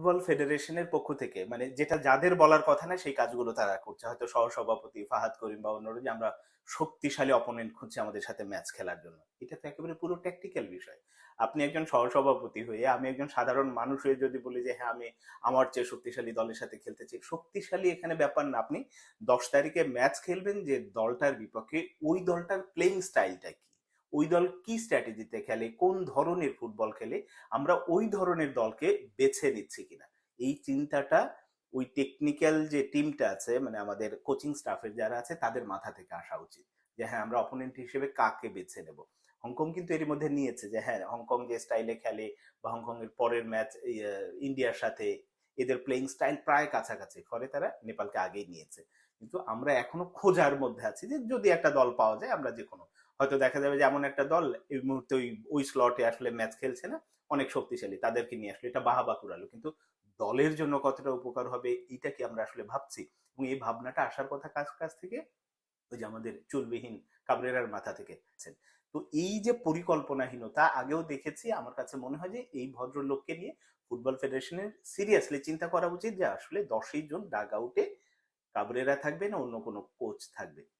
Football ফেডারেশনের পক্ষ থেকে মানে যেটা যাদের বলার কথা না সেই কাজগুলো তারা করছে, হয়তো সহসভাপতি ফাহাদ করিম বা অন্যরা, যে আমরা শক্তিশালী অপোনেন্ট খুঁজছি আমাদের সাথে ম্যাচ খেলার জন্য। এটা তো একেবারে পুরো ট্যাকটিক্যাল বিষয়। আপনি একজন সহসভাপতি হয়ে, আমি একজন সাধারণ মানুষ হয়ে যদি বলি যে হ্যাঁ আমি আমার চেয়ে শক্তিশালী দলের সাথে খেলতে চাই, শক্তিশালী এখানে ব্যাপার না। আপনি 10 তারিখে ম্যাচ খেলবেন যে দলটার বিপক্ষে, ওই দলটার প্লেইং স্টাইলটা কি, ওই দল কি স্ট্র্যাটেজিতে খেলে, কোন ধরনের ফুটবল খেলে, আমরা ওই ধরনের দলকে বেছে নিচ্ছি কিনা, এই চিন্তাটা ওই টেকনিক্যাল যে টিমটা আছে, মানে আমাদের কোচিং স্টাফের যারা আছে তাদের মাথা থেকে আসা উচিত, যে হ্যাঁ আমরা অপোনেন্ট হিসেবে কাকে বেছে নেব। হংকং কিন্তু এরই মধ্যে নিয়েছে যে হ্যাঁ হংকং যে স্টাইলে খেলে, বা হংকং এর পরের ম্যাচ ইন্ডিয়ার সাথে এদের প্লেইং স্টাইল প্রায় কাছাকাছি, ফলে তারা নেপালকে আগেই নিয়েছে। কিন্তু আমরা এখনো খোঁজার মধ্যে আছি যে যদি একটা দল পাওয়া যায়, আমরা যে কোনো, হয়তো দেখা যাবে যে এমন একটা দল এই মুহূর্তে ওই ওই স্লটে আসলে ম্যাচ খেলছে না, অনেক শক্তিশালী, তাদেরকে নিয়ে আসলে এটা বাহাবা কুড়ালো, কিন্তু দলের জন্য কতটা উপকার হবে এটা কি আমরা আসলে ভাবছি? এবং এই ভাবনাটা আসার কথা কাছ কাছ থেকে, ওই যে আমাদের চুলবিহীন কাবরেরার মাথা থেকে। তো এই যে পরিকল্পনাহীনতা আগেও দেখেছি, আমার কাছে মনে হয় যে এই ভদ্রলোককে নিয়ে ফুটবল ফেডারেশনের সিরিয়াসলি চিন্তা করা উচিত যে আসলে 10ই জুন ডাগ আউটে কাবরেরা থাকবে না অন্য কোনো কোচ থাকবে।